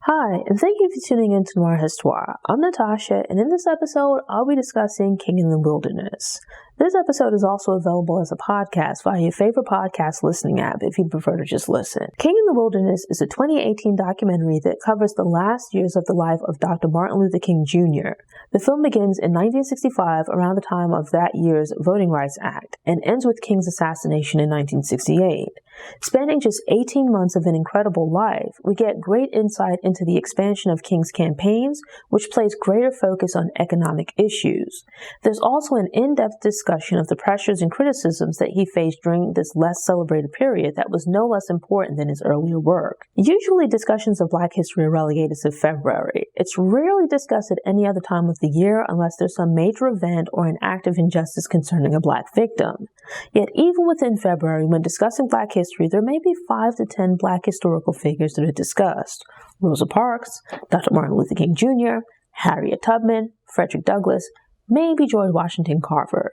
Hi, and thank you for tuning in to Noir Histoire. I'm Natasha, and in this episode, I'll be discussing King in the Wilderness. This episode is also available as a podcast via your favorite podcast listening app if you'd prefer to just listen. King in the Wilderness is a 2018 documentary that covers the last years of the life of Dr. Martin Luther King Jr. The film begins in 1965, around the time of that year's Voting Rights Act, and ends with King's assassination in 1968. Spanning just 18 months of an incredible life, we get great insight into the expansion of King's campaigns, which place greater focus on economic issues. There's also an in-depth discussion of the pressures and criticisms that he faced during this less celebrated period that was no less important than his earlier work. Usually discussions of Black history are relegated to February. It's rarely discussed at any other time of the year unless there's some major event or an act of injustice concerning a Black victim. Yet even within February, when discussing Black history, there may be 5 to 10 Black historical figures that are discussed. Rosa Parks, Dr. Martin Luther King Jr., Harriet Tubman, Frederick Douglass, maybe George Washington Carver.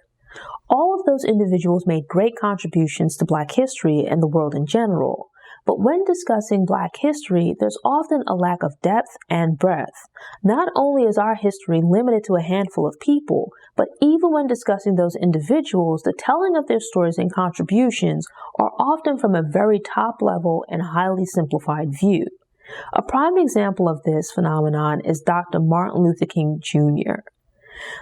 All of those individuals made great contributions to Black history and the world in general. But when discussing Black history, there's often a lack of depth and breadth. Not only is our history limited to a handful of people, but even when discussing those individuals, the telling of their stories and contributions are often from a very top level and highly simplified view. A prime example of this phenomenon is Dr. Martin Luther King Jr.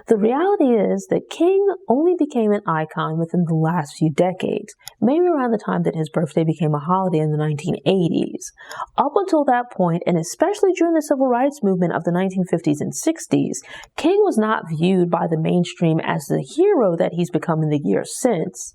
The reality is that King only became an icon within the last few decades, maybe around the time that his birthday became a holiday in the 1980s. Up until that point, and especially during the civil rights movement of the 1950s and 60s, King was not viewed by the mainstream as the hero that he's become in the years since.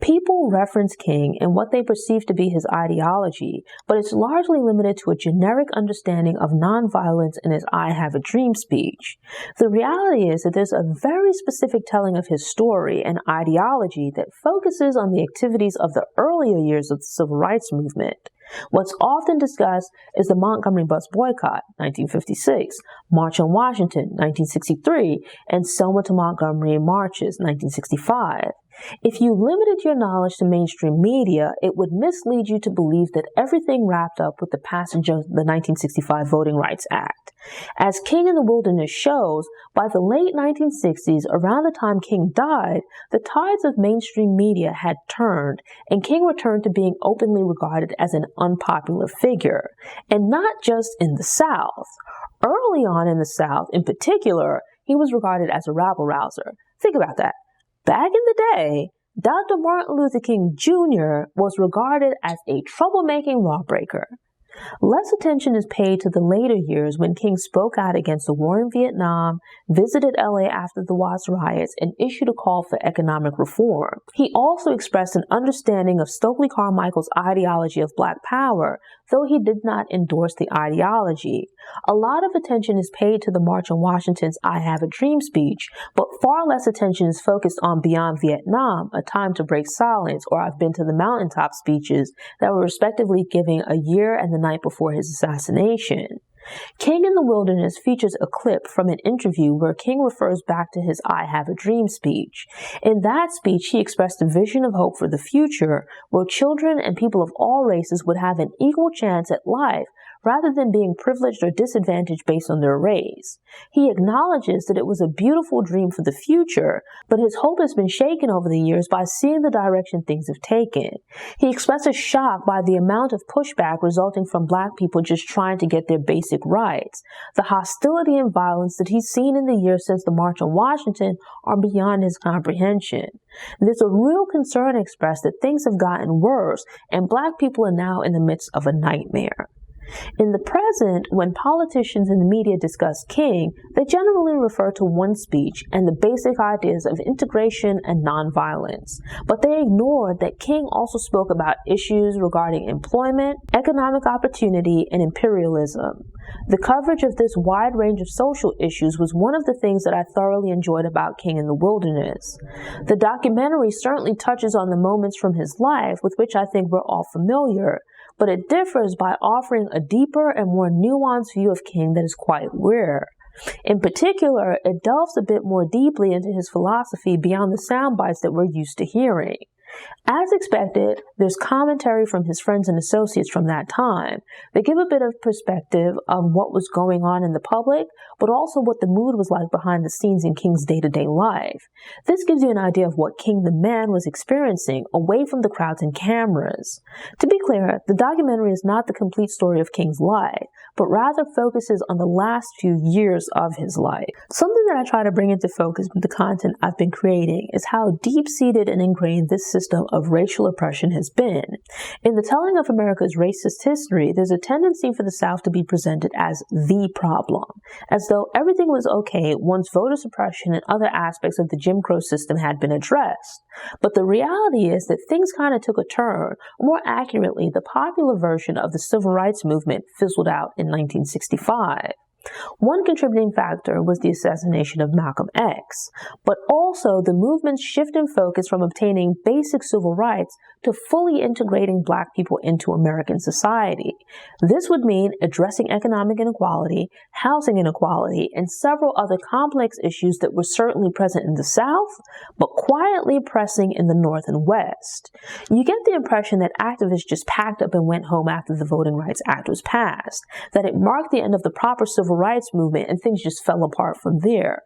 People reference King and what they perceive to be his ideology, but it's largely limited to a generic understanding of nonviolence in his I Have a Dream speech. The reality is that there's a very specific telling of his story and ideology that focuses on the activities of the earlier years of the civil rights movement. What's often discussed is the Montgomery bus boycott, 1956, March on Washington, 1963, and Selma to Montgomery marches, 1965. If you limited your knowledge to mainstream media, it would mislead you to believe that everything wrapped up with the passage of the 1965 Voting Rights Act. As King in the Wilderness shows, by the late 1960s, around the time King died, the tides of mainstream media had turned, and King returned to being openly regarded as an unpopular figure, and not just in the South. Early on in the South, in particular, he was regarded as a rabble-rouser. Think about that. Back in the day, Dr. Martin Luther King Jr. was regarded as a troublemaking lawbreaker. Less attention is paid to the later years when King spoke out against the war in Vietnam, visited LA after the Watts riots, and issued a call for economic reform. He also expressed an understanding of Stokely Carmichael's ideology of Black power, though he did not endorse the ideology. A lot of attention is paid to the March on Washington's I Have a Dream speech, but far less attention is focused on Beyond Vietnam, A Time to Break Silence, or I've Been to the Mountaintop speeches that were respectively given a year and the night before his assassination. King in the Wilderness features a clip from an interview where King refers back to his I Have a Dream speech. In that speech, he expressed a vision of hope for the future where children and people of all races would have an equal chance at life rather than being privileged or disadvantaged based on their race. He acknowledges that it was a beautiful dream for the future, but his hope has been shaken over the years by seeing the direction things have taken. He expresses shock by the amount of pushback resulting from Black people just trying to get their basic rights. The hostility and violence that he's seen in the years since the March on Washington are beyond his comprehension. There's a real concern expressed that things have gotten worse and Black people are now in the midst of a nightmare. In the present, when politicians and the media discuss King, they generally refer to one speech and the basic ideas of integration and nonviolence. But they ignore that King also spoke about issues regarding employment, economic opportunity, and imperialism. The coverage of this wide range of social issues was one of the things that I thoroughly enjoyed about King in the Wilderness. The documentary certainly touches on the moments from his life with which I think we're all familiar, but it differs by offering a deeper and more nuanced view of King that is quite rare. In particular, it delves a bit more deeply into his philosophy beyond the sound bites that we're used to hearing. As expected, there's commentary from his friends and associates from that time. They give a bit of perspective of what was going on in the public, but also what the mood was like behind the scenes in King's day-to-day life. This gives you an idea of what King the man was experiencing away from the crowds and cameras. To be clear, the documentary is not the complete story of King's life, but rather focuses on the last few years of his life. Something that I try to bring into focus with the content I've been creating is how deep-seated and ingrained this system of racial oppression has been. In the telling of America's racist history, there's a tendency for the South to be presented as the problem, as though everything was okay once voter suppression and other aspects of the Jim Crow system had been addressed. But the reality is that things kind of took a turn. More accurately, the popular version of the civil rights movement fizzled out in 1965. One contributing factor was the assassination of Malcolm X, but also the movement's shift in focus from obtaining basic civil rights to fully integrating Black people into American society. This would mean addressing economic inequality, housing inequality, and several other complex issues that were certainly present in the South, but quietly pressing in the North and West. You get the impression that activists just packed up and went home after the Voting Rights Act was passed, that it marked the end of the proper civil rights movement and things just fell apart from there.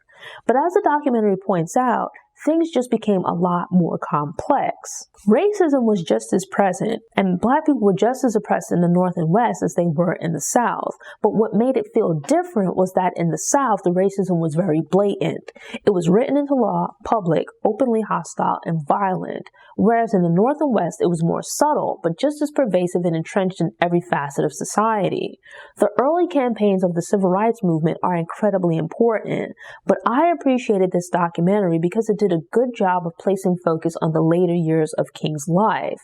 But as the documentary points out, things just became a lot more complex. Racism was just as present, and Black people were just as oppressed in the North and West as they were in the South. But what made it feel different was that in the South, the racism was very blatant. It was written into law, public, openly hostile, and violent. Whereas in the North and West, it was more subtle, but just as pervasive and entrenched in every facet of society. The early campaigns of the civil rights movement are incredibly important, but I appreciated this documentary because it did a good job of placing focus on the later years of King's life.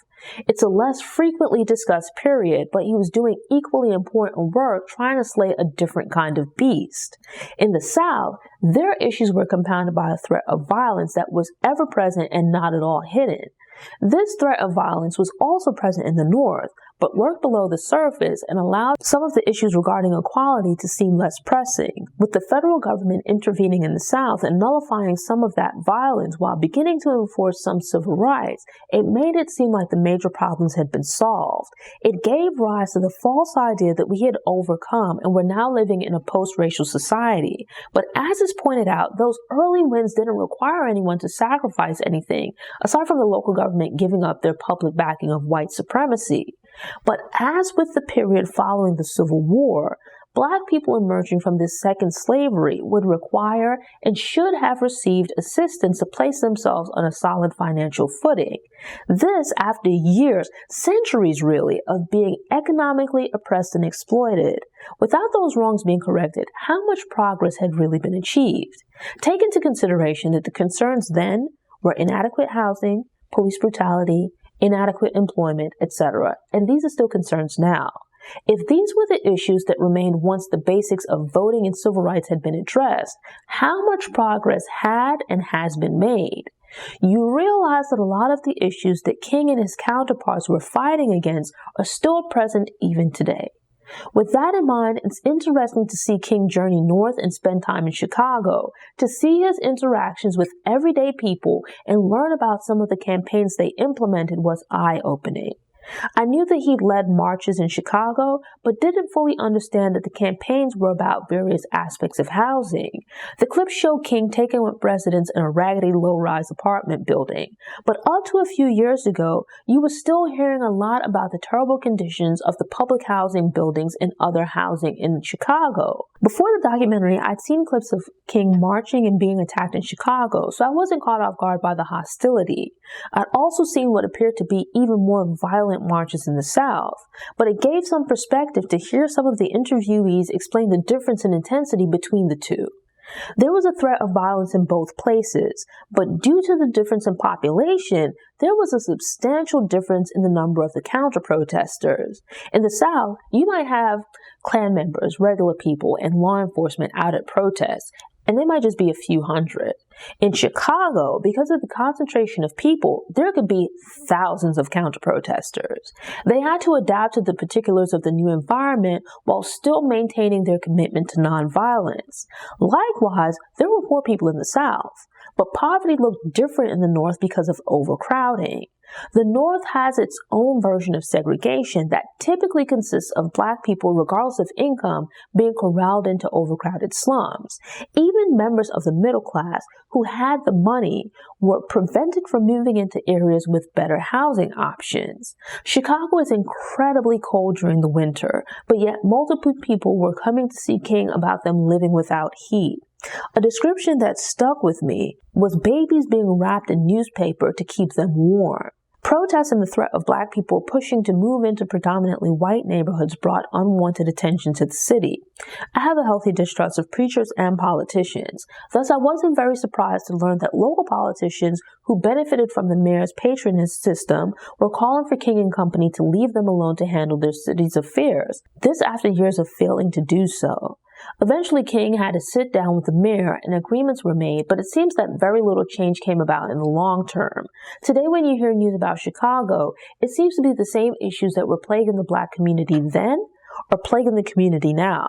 It's a less frequently discussed period, but he was doing equally important work trying to slay a different kind of beast. In the South, their issues were compounded by a threat of violence that was ever present and not at all hidden. This threat of violence was also present in the North, but lurked below the surface and allowed some of the issues regarding equality to seem less pressing. With the federal government intervening in the South and nullifying some of that violence while beginning to enforce some civil rights, it made it seem like the major problems had been solved. It gave rise to the false idea that we had overcome and were now living in a post-racial society. But as is pointed out, those early wins didn't require anyone to sacrifice anything, aside from the local government giving up their public backing of white supremacy. But as with the period following the Civil War, Black people emerging from this second slavery would require and should have received assistance to place themselves on a solid financial footing. This after years, centuries really, of being economically oppressed and exploited. Without those wrongs being corrected, how much progress had really been achieved? Take into consideration that the concerns then were inadequate housing, police brutality, inadequate employment, etc., and these are still concerns now. If these were the issues that remained once the basics of voting and civil rights had been addressed, how much progress had and has been made? You realize that a lot of the issues that King and his counterparts were fighting against are still present even today. With that in mind, it's interesting to see King journey north and spend time in Chicago, to see his interactions with everyday people and learn about some of the campaigns they implemented was eye-opening. I knew that he'd led marches in Chicago, but didn't fully understand that the campaigns were about various aspects of housing. The clips show King taking up residence in a raggedy low-rise apartment building. But up to a few years ago, you were still hearing a lot about the terrible conditions of the public housing buildings and other housing in Chicago. Before the documentary, I'd seen clips of King marching and being attacked in Chicago, so I wasn't caught off guard by the hostility. I'd also seen what appeared to be even more violent marches in the South, but it gave some perspective to hear some of the interviewees explain the difference in intensity between the two. There was a threat of violence in both places, but due to the difference in population, there was a substantial difference in the number of the counter-protesters. In the South, you might have Klan members, regular people, and law enforcement out at protests, and they might just be a few hundred. In Chicago, because of the concentration of people, there could be thousands of counter-protesters. They had to adapt to the particulars of the new environment while still maintaining their commitment to nonviolence. Likewise, there were poor people in the South, but poverty looked different in the North because of overcrowding. The North has its own version of segregation that typically consists of Black people, regardless of income, being corralled into overcrowded slums. Even members of the middle class who had the money were prevented from moving into areas with better housing options. Chicago is incredibly cold during the winter, but yet multiple people were coming to see King about them living without heat. A description that stuck with me was babies being wrapped in newspaper to keep them warm. Protests and the threat of Black people pushing to move into predominantly white neighborhoods brought unwanted attention to the city. I have a healthy distrust of preachers and politicians. Thus, I wasn't very surprised to learn that local politicians who benefited from the mayor's patronage system were calling for King and company to leave them alone to handle their city's affairs. This after years of failing to do so. Eventually, King had to sit down with the mayor and agreements were made, but it seems that very little change came about in the long term. Today, when you hear news about Chicago, it seems to be the same issues that were plaguing the Black community then are plaguing the community now.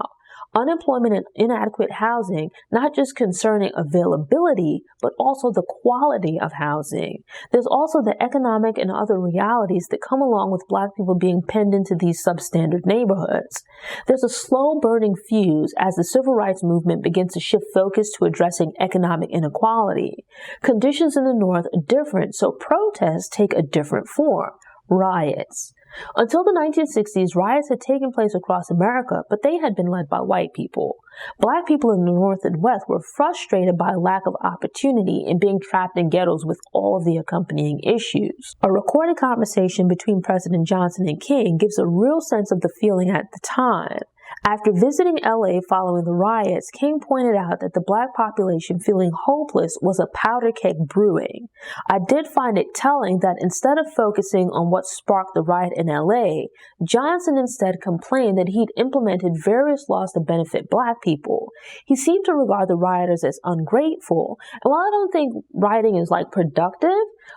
Unemployment and inadequate housing, not just concerning availability, but also the quality of housing. There's also the economic and other realities that come along with Black people being penned into these substandard neighborhoods. There's a slow burning fuse as the civil rights movement begins to shift focus to addressing economic inequality. Conditions in the North are different, so protests take a different form. Riots. Until the 1960s, riots had taken place across America, but they had been led by white people. Black people in the North and West were frustrated by lack of opportunity and being trapped in ghettos with all of the accompanying issues. A recorded conversation between President Johnson and King gives a real sense of the feeling at the time. After visiting LA following the riots, King pointed out that the Black population feeling hopeless was a powder keg brewing. I did find it telling that instead of focusing on what sparked the riot in LA, Johnson instead complained that he'd implemented various laws to benefit Black people. He seemed to regard the rioters as ungrateful, and while I don't think rioting is productive,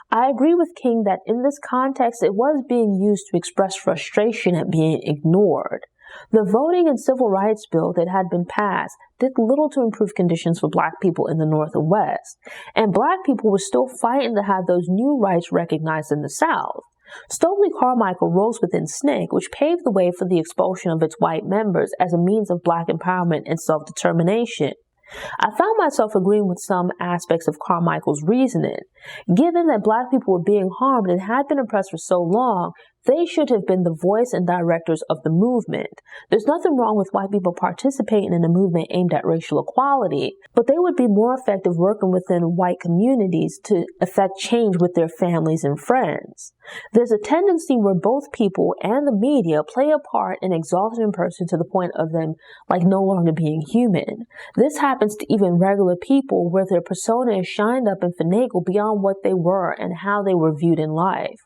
I agree with King that in this context it was being used to express frustration at being ignored. The voting and civil rights bill that had been passed did little to improve conditions for Black people in the North and West, and Black people were still fighting to have those new rights recognized in the South. Stokely Carmichael rose within SNCC, which paved the way for the expulsion of its white members as a means of Black empowerment and self-determination. I found myself agreeing with some aspects of Carmichael's reasoning. Given that Black people were being harmed and had been oppressed for so long, they should have been the voice and directors of the movement. There's nothing wrong with white people participating in a movement aimed at racial equality, but they would be more effective working within white communities to effect change with their families and friends. There's a tendency where both people and the media play a part in exalting a person to the point of them no longer being human. This happens to even regular people where their persona is shined up and finagled beyond what they were and how they were viewed in life.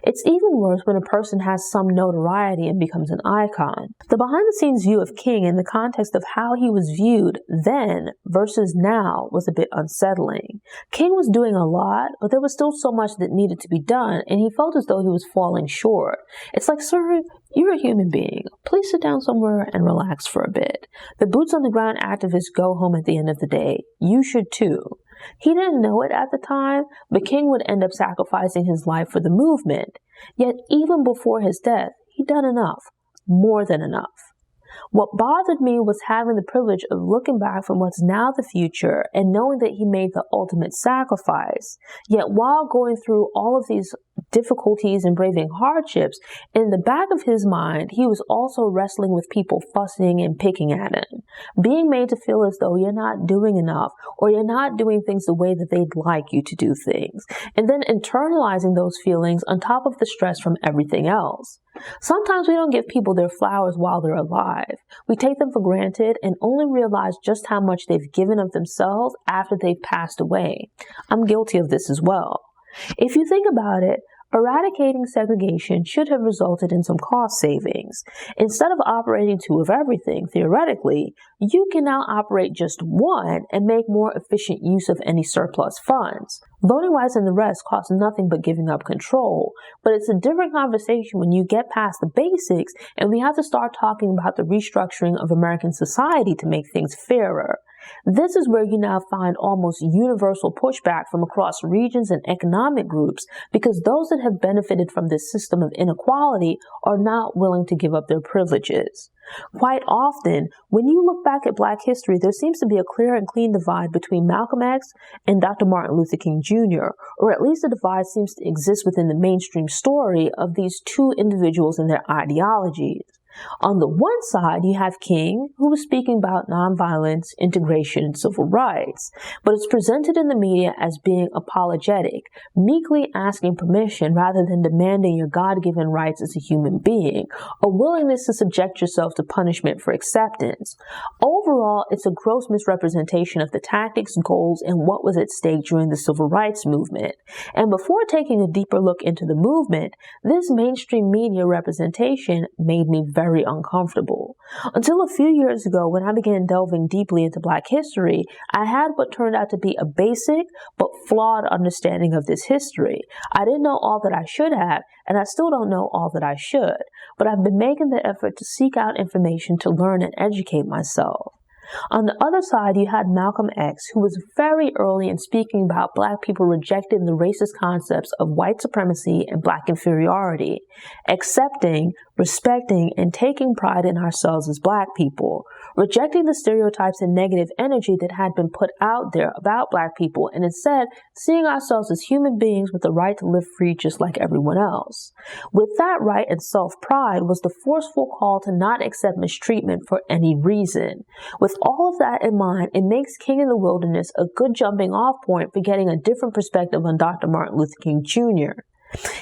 It's even worse when a person has some notoriety and becomes an icon. The behind-the-scenes view of King in the context of how he was viewed then versus now was a bit unsettling. King was doing a lot, but there was still so much that needed to be done, and he felt as though he was falling short. It's like, sir, you're a human being. Please sit down somewhere and relax for a bit. The boots-on-the-ground activists go home at the end of the day. You should too. He didn't know it at the time, but King would end up sacrificing his life for the movement. Yet even before his death, he'd done enough, more than enough. What bothered me was having the privilege of looking back from what's now the future and knowing that he made the ultimate sacrifice. Yet while going through all of these difficulties and braving hardships, in the back of his mind, he was also wrestling with people fussing and picking at him, being made to feel as though you're not doing enough or you're not doing things the way that they'd like you to do things, and then internalizing those feelings on top of the stress from everything else. Sometimes we don't give people their flowers while they're alive. We take them for granted and only realize just how much they've given of themselves after they've passed away. I'm guilty of this as well. If you think about it, eradicating segregation should have resulted in some cost savings. Instead of operating two of everything, theoretically, you can now operate just one and make more efficient use of any surplus funds. Voting rights and the rest cost nothing but giving up control, but it's a different conversation when you get past the basics and we have to start talking about the restructuring of American society to make things fairer. This is where you now find almost universal pushback from across regions and economic groups because those that have benefited from this system of inequality are not willing to give up their privileges. Quite often, when you look back at Black history, there seems to be a clear and clean divide between Malcolm X and Dr. Martin Luther King Jr., or at least a divide seems to exist within the mainstream story of these two individuals and their ideologies. On the one side, you have King, who was speaking about nonviolence, integration, and civil rights, but it's presented in the media as being apologetic, meekly asking permission rather than demanding your God-given rights as a human being, a willingness to subject yourself to punishment for acceptance. Overall, it's a gross misrepresentation of the tactics, goals, and what was at stake during the civil rights movement. And before taking a deeper look into the movement, this mainstream media representation made me very uncomfortable. Until a few years ago, when I began delving deeply into Black history, I had what turned out to be a basic but flawed understanding of this history. I didn't know all that I should have, and I still don't know all that I should, but I've been making the effort to seek out information to learn and educate myself. On the other side, you had Malcolm X, who was very early in speaking about Black people rejecting the racist concepts of white supremacy and Black inferiority, accepting, respecting, and taking pride in ourselves as Black people, rejecting the stereotypes and negative energy that had been put out there about Black people, and instead seeing ourselves as human beings with the right to live free just like everyone else. With that right and self-pride was the forceful call to not accept mistreatment for any reason. With all of that in mind, it makes King in the Wilderness a good jumping off point for getting a different perspective on Dr. Martin Luther King Jr.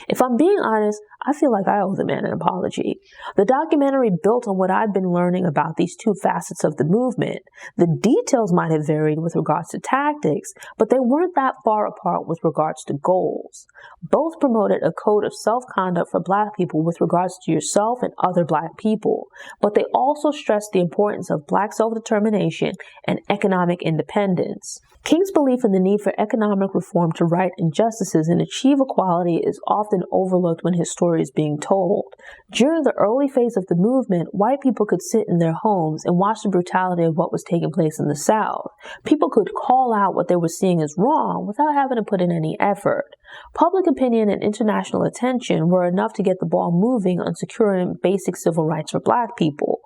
If I'm being honest, I feel like I owe the man an apology. The documentary built on what I'd been learning about these two facets of the movement. The details might have varied with regards to tactics, but they weren't that far apart with regards to goals. Both promoted a code of self-conduct for Black people with regards to yourself and other Black people, but they also stressed the importance of Black self-determination and economic independence. King's belief in the need for economic reform to right injustices and achieve equality is often overlooked when his story is being told. During the early phase of the movement, white people could sit in their homes and watch the brutality of what was taking place in the South. People could call out what they were seeing as wrong without having to put in any effort. Public opinion and international attention were enough to get the ball moving on securing basic civil rights for Black people.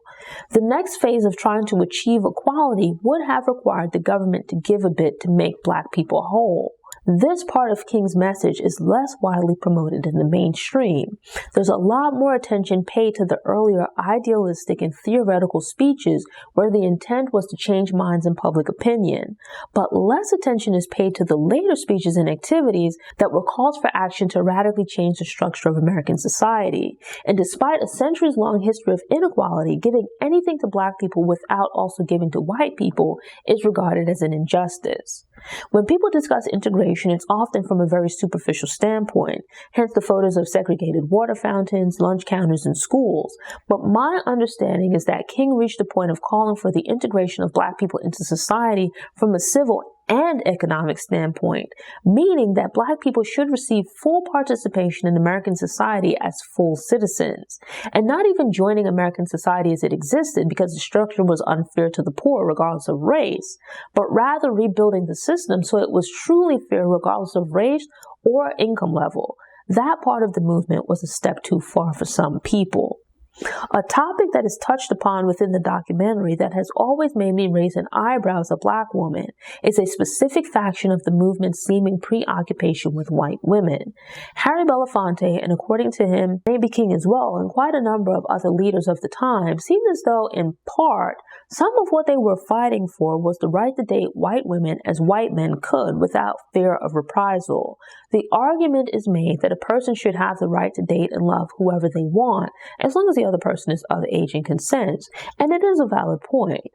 The next phase of trying to achieve equality would have required the government to give a bit to make Black people whole. This part of King's message is less widely promoted in the mainstream. There's a lot more attention paid to the earlier idealistic and theoretical speeches where the intent was to change minds and public opinion, but less attention is paid to the later speeches and activities that were calls for action to radically change the structure of American society. And despite a centuries-long history of inequality, giving anything to Black people without also giving to white people is regarded as an injustice. When people discuss integration, it's often from a very superficial standpoint, hence the photos of segregated water fountains, lunch counters, and schools. But my understanding is that King reached the point of calling for the integration of Black people into society from a civil and economic standpoint, meaning that Black people should receive full participation in American society as full citizens, and not even joining American society as it existed because the structure was unfair to the poor regardless of race, but rather rebuilding the system so it was truly fair regardless of race or income level. That part of the movement was a step too far for some people. A topic that is touched upon within the documentary that has always made me raise an eyebrow as a Black woman is a specific faction of the movement's seeming preoccupation with white women. Harry Belafonte, and according to him, maybe King as well, and quite a number of other leaders of the time, seemed as though, in part, some of what they were fighting for was the right to date white women as white men could without fear of reprisal. The argument is made that a person should have the right to date and love whoever they want, as long as the other person is of age and consents, and it is a valid point.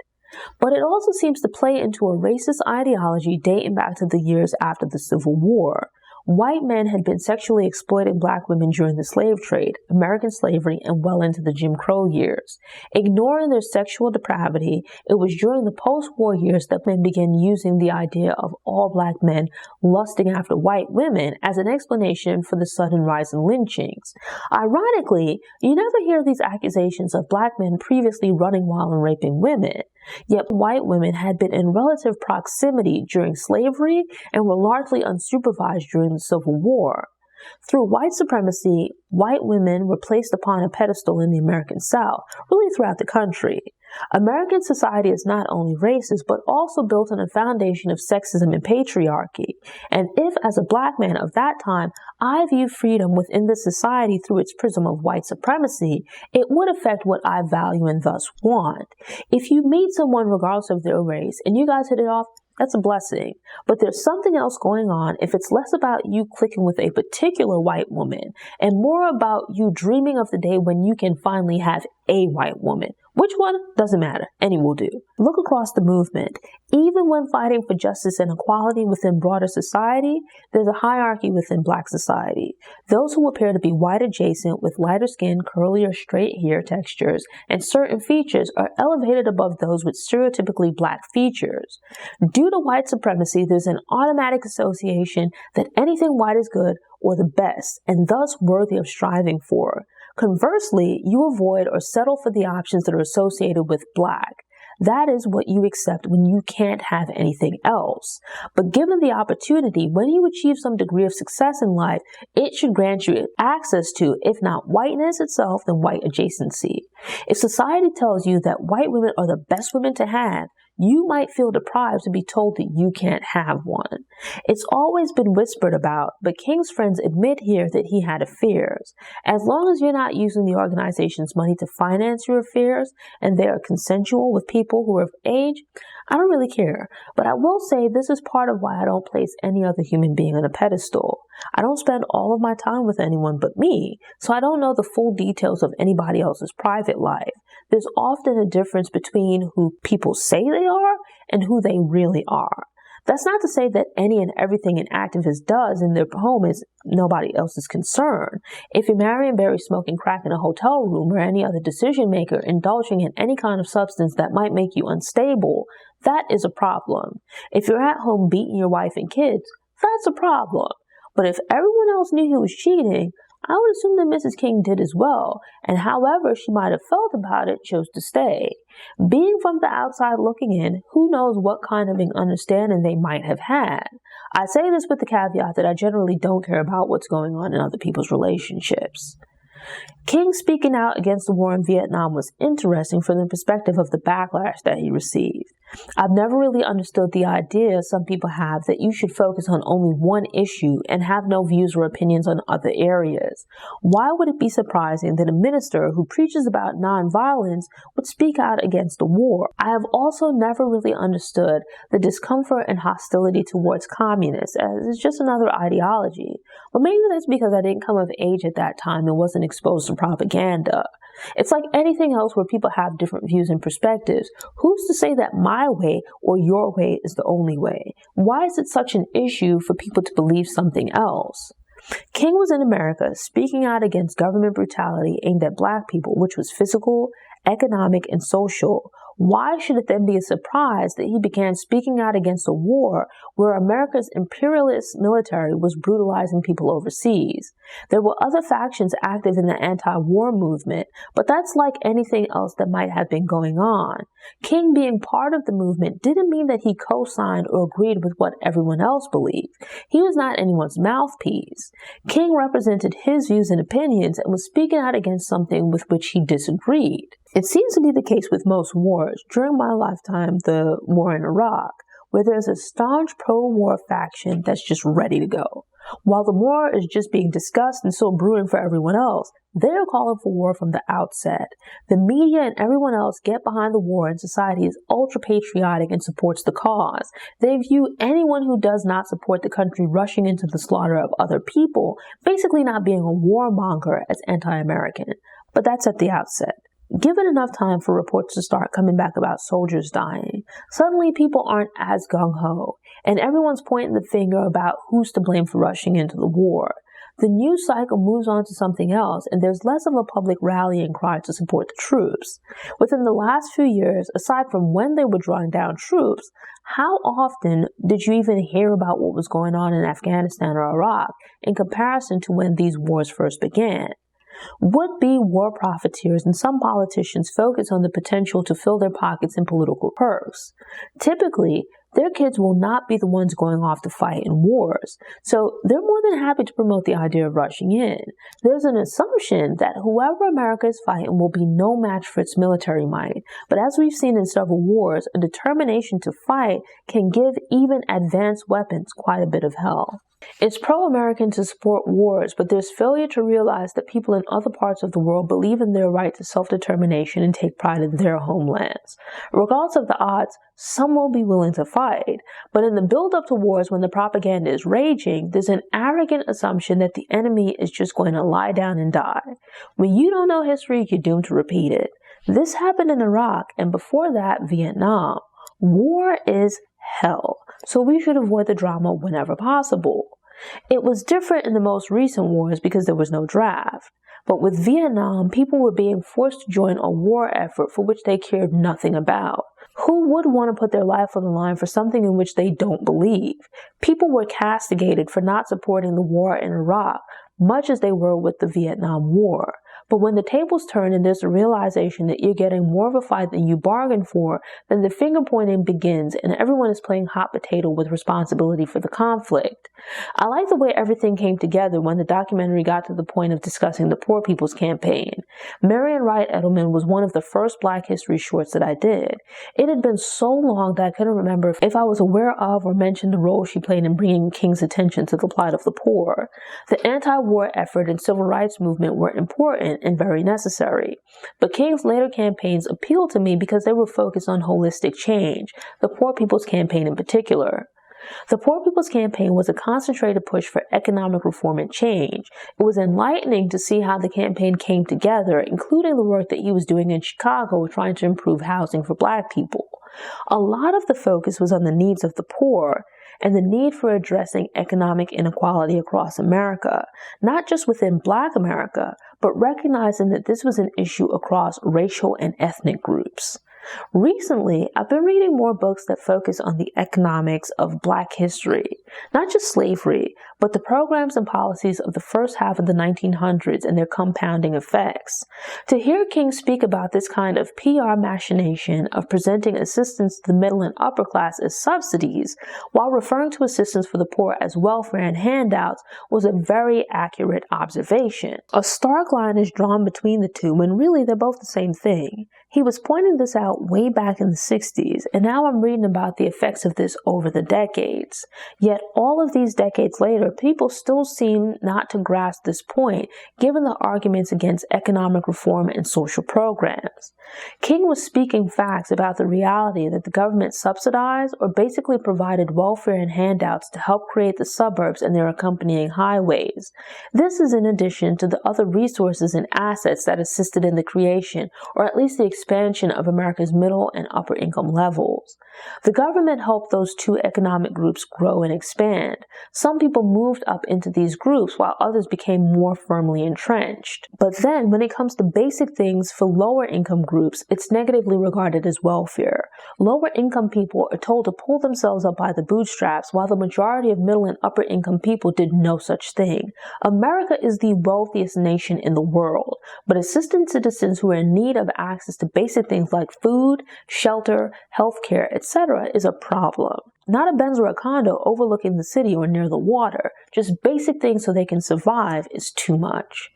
But it also seems to play into a racist ideology dating back to the years after the Civil War. White men had been sexually exploiting Black women during the slave trade, American slavery, and well into the Jim Crow years. Ignoring their sexual depravity, it was during the post-war years that men began using the idea of all Black men lusting after white women as an explanation for the sudden rise in lynchings. Ironically, you never hear these accusations of Black men previously running wild and raping women. Yet white women had been in relative proximity during slavery and were largely unsupervised during the Civil War. Through white supremacy, white women were placed upon a pedestal in the American South, really throughout the country. American society is not only racist, but also built on a foundation of sexism and patriarchy. And if, as a black man of that time, I view freedom within the society through its prism of white supremacy, it would affect what I value and thus want. If you meet someone regardless of their race and you guys hit it off, that's a blessing. But there's something else going on if it's less about you clicking with a particular white woman and more about you dreaming of the day when you can finally have a white woman. Which one? Doesn't matter. Any will do. Look across the movement. Even when fighting for justice and equality within broader society, there's a hierarchy within black society. Those who appear to be white adjacent with lighter skin, curly or straight hair textures, and certain features are elevated above those with stereotypically black features. Due to white supremacy, there's an automatic association that anything white is good or the best, and thus worthy of striving for. Conversely, you avoid or settle for the options that are associated with black. That is what you accept when you can't have anything else. But given the opportunity, when you achieve some degree of success in life, it should grant you access to, if not whiteness itself, then white adjacency. If society tells you that white women are the best women to have, you might feel deprived to be told that you can't have one. It's always been whispered about, but King's friends admit here that he had affairs. As long as you're not using the organization's money to finance your affairs and they are consensual with people who are of age, I don't really care. But I will say this is part of why I don't place any other human being on a pedestal. I don't spend all of my time with anyone but me, so I don't know the full details of anybody else's private life. There's often a difference between who people say they are and who they really are. That's not to say that any and everything an activist does in their home is nobody else's concern. If you're Marion Barry smoking crack in a hotel room or any other decision maker indulging in any kind of substance that might make you unstable, that is a problem. If you're at home beating your wife and kids, that's a problem. But if everyone else knew he was cheating, I would assume that Mrs. King did as well, and however she might have felt about it, chose to stay. Being from the outside looking in, who knows what kind of an understanding they might have had. I say this with the caveat that I generally don't care about what's going on in other people's relationships. King speaking out against the war in Vietnam was interesting from the perspective of the backlash that he received. I've never really understood the idea some people have that you should focus on only one issue and have no views or opinions on other areas. Why would it be surprising that a minister who preaches about nonviolence would speak out against the war? I have also never really understood the discomfort and hostility towards communists, as it's just another ideology. But maybe that's because I didn't come of age at that time and wasn't exposed to propaganda. It's like anything else where people have different views and perspectives. Who's to say that my way or your way is the only way? Why is it such an issue for people to believe something else? King was in America speaking out against government brutality aimed at black people, which was physical, economic, and social. Why should it then be a surprise that he began speaking out against a war where America's imperialist military was brutalizing people overseas? There were other factions active in the anti-war movement, but that's like anything else that might have been going on. King being part of the movement didn't mean that he co-signed or agreed with what everyone else believed. He was not anyone's mouthpiece. King represented his views and opinions and was speaking out against something with which he disagreed. It seems to be the case with most wars. During my lifetime, the war in Iraq, where there's a staunch pro-war faction that's just ready to go. While the war is just being discussed and still brewing for everyone else, they're calling for war from the outset. The media and everyone else get behind the war, and society is ultra-patriotic and supports the cause. They view anyone who does not support the country rushing into the slaughter of other people, basically not being a warmonger, as anti-American. But that's at the outset. Given enough time for reports to start coming back about soldiers dying, suddenly people aren't as gung-ho, and everyone's pointing the finger about who's to blame for rushing into the war. The news cycle moves on to something else, and there's less of a public rallying cry to support the troops. Within the last few years, aside from when they were drawing down troops, how often did you even hear about what was going on in Afghanistan or Iraq in comparison to when these wars first began? Would-be war profiteers and some politicians focus on the potential to fill their pockets in political perks. Typically, their kids will not be the ones going off to fight in wars, so they're more than happy to promote the idea of rushing in. There's an assumption that whoever America is fighting will be no match for its military might, but as we've seen in several wars, a determination to fight can give even advanced weapons quite a bit of hell. It's pro-American to support wars, but there's failure to realize that people in other parts of the world believe in their right to self-determination and take pride in their homelands. Regardless of the odds, some will be willing to fight, but in the build-up to wars when the propaganda is raging, there's an arrogant assumption that the enemy is just going to lie down and die. When you don't know history, you're doomed to repeat it. This happened in Iraq, and before that, Vietnam. War is hell, so we should avoid the drama whenever possible. It was different in the most recent wars because there was no draft. But with Vietnam, people were being forced to join a war effort for which they cared nothing about. Who would want to put their life on the line for something in which they don't believe? People were castigated for not supporting the war in Iraq, much as they were with the Vietnam War. But when the tables turn and there's a realization that you're getting more of a fight than you bargained for, then the finger pointing begins and everyone is playing hot potato with responsibility for the conflict. I like the way everything came together when the documentary got to the point of discussing the Poor People's Campaign. Marion Wright Edelman was one of the first Black history shorts that I did. It had been so long that I couldn't remember if I was aware of or mentioned the role she played in bringing King's attention to the plight of the poor. The anti-war effort and civil rights movement were important and very necessary. But King's later campaigns appealed to me because they were focused on holistic change, the Poor People's Campaign in particular. The Poor People's Campaign was a concentrated push for economic reform and change. It was enlightening to see how the campaign came together, including the work that he was doing in Chicago trying to improve housing for Black people. A lot of the focus was on the needs of the poor and the need for addressing economic inequality across America, not just within Black America, but recognizing that this was an issue across racial and ethnic groups. Recently, I've been reading more books that focus on the economics of Black history, not just slavery, but the programs and policies of the first half of the 1900s and their compounding effects. To hear King speak about this kind of PR machination of presenting assistance to the middle and upper class as subsidies, while referring to assistance for the poor as welfare and handouts, was a very accurate observation. A stark line is drawn between the two when really they're both the same thing. He was pointing this out way back in the 60s, and now I'm reading about the effects of this over the decades. Yet all of these decades later, people still seem not to grasp this point, given the arguments against economic reform and social programs. King was speaking facts about the reality that the government subsidized or basically provided welfare and handouts to help create the suburbs and their accompanying highways. This is in addition to the other resources and assets that assisted in the creation, or at least the expansion of America's middle and upper income levels. The government helped those two economic groups grow and expand. Some people moved up into these groups while others became more firmly entrenched. But then when it comes to basic things for lower income groups, it's negatively regarded as welfare. Lower income people are told to pull themselves up by the bootstraps while the majority of middle and upper income people did no such thing. America is the wealthiest nation in the world, but assisting citizens who are in need of access to basic things like food, shelter, healthcare, etc. is a problem. Not a Benz or a condo overlooking the city or near the water. Just basic things so they can survive is too much.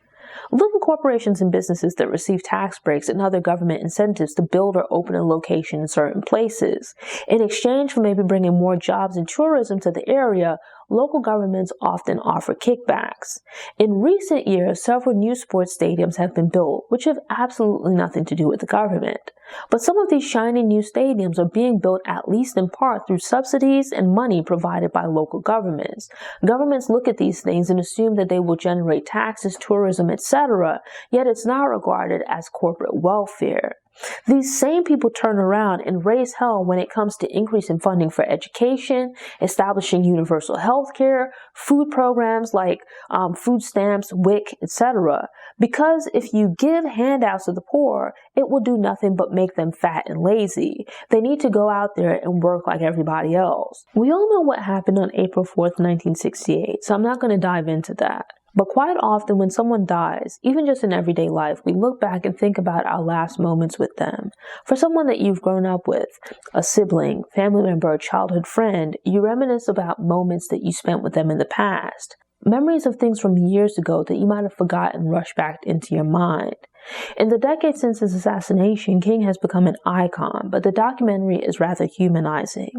Look at corporations and businesses that receive tax breaks and other government incentives to build or open a location in certain places. In exchange for maybe bringing more jobs and tourism to the area, local governments often offer kickbacks. In recent years, several new sports stadiums have been built, which have absolutely nothing to do with the government. But some of these shiny new stadiums are being built at least in part through subsidies and money provided by local governments. Governments look at these things and assume that they will generate taxes, tourism, etc., yet it's not regarded as corporate welfare. These same people turn around and raise hell when it comes to increasing funding for education, establishing universal health care, food programs like food stamps, WIC, etc. Because if you give handouts to the poor, it will do nothing but make them fat and lazy. They need to go out there and work like everybody else. We all know what happened on April 4th, 1968, so I'm not going to dive into that. But quite often when someone dies, even just in everyday life, we look back and think about our last moments with them. For someone that you've grown up with, a sibling, family member, a childhood friend, you reminisce about moments that you spent with them in the past. Memories of things from years ago that you might have forgotten rush back into your mind. In the decades since his assassination, King has become an icon, but the documentary is rather humanizing.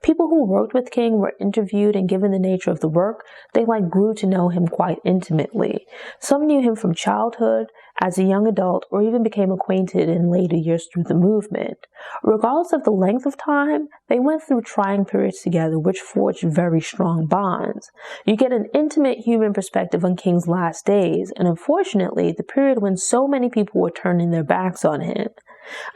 People who worked with King were interviewed, and given the nature of the work, they grew to know him quite intimately. Some knew him from childhood, as a young adult, or even became acquainted in later years through the movement. Regardless of the length of time, they went through trying periods together which forged very strong bonds. You get an intimate human perspective on King's last days, and unfortunately, the period when so many people were turning their backs on him.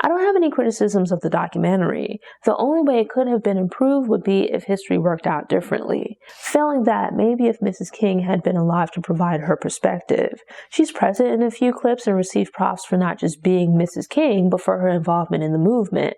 I don't have any criticisms of the documentary. The only way it could have been improved would be if history worked out differently. Failing that, maybe if Mrs. King had been alive to provide her perspective. She's present in a few clips and received props for not just being Mrs. King, but for her involvement in the movement.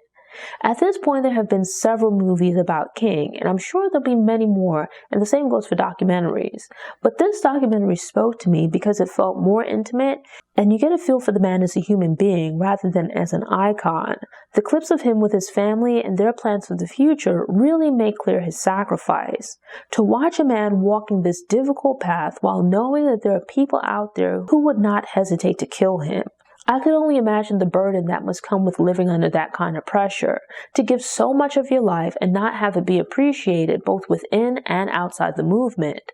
At this point, there have been several movies about King, and I'm sure there'll be many more, and the same goes for documentaries. But this documentary spoke to me because it felt more intimate, and you get a feel for the man as a human being rather than as an icon. The clips of him with his family and their plans for the future really make clear his sacrifice. To watch a man walking this difficult path while knowing that there are people out there who would not hesitate to kill him. I could only imagine the burden that must come with living under that kind of pressure, to give so much of your life and not have it be appreciated both within and outside the movement.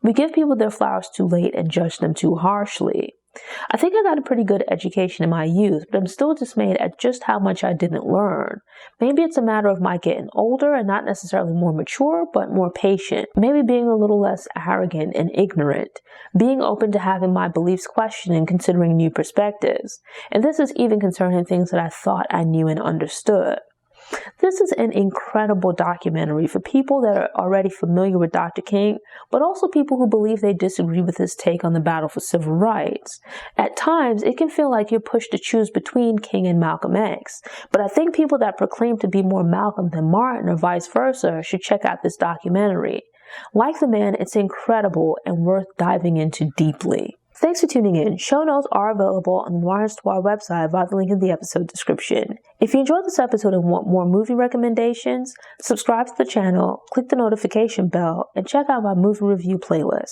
We give people their flowers too late and judge them too harshly. I think I got a pretty good education in my youth, but I'm still dismayed at just how much I didn't learn. Maybe it's a matter of my getting older and not necessarily more mature, but more patient. Maybe being a little less arrogant and ignorant. Being open to having my beliefs questioned and considering new perspectives. And this is even concerning things that I thought I knew and understood. This is an incredible documentary for people that are already familiar with Dr. King, but also people who believe they disagree with his take on the battle for civil rights. At times, it can feel like you're pushed to choose between King and Malcolm X, but I think people that proclaim to be more Malcolm than Martin or vice versa should check out this documentary. Like the man, it's incredible and worth diving into deeply. Thanks for tuning in. Show notes are available on the Noir Histoire website via the link in the episode description. If you enjoyed this episode and want more movie recommendations, subscribe to the channel, click the notification bell, and check out my movie review playlist.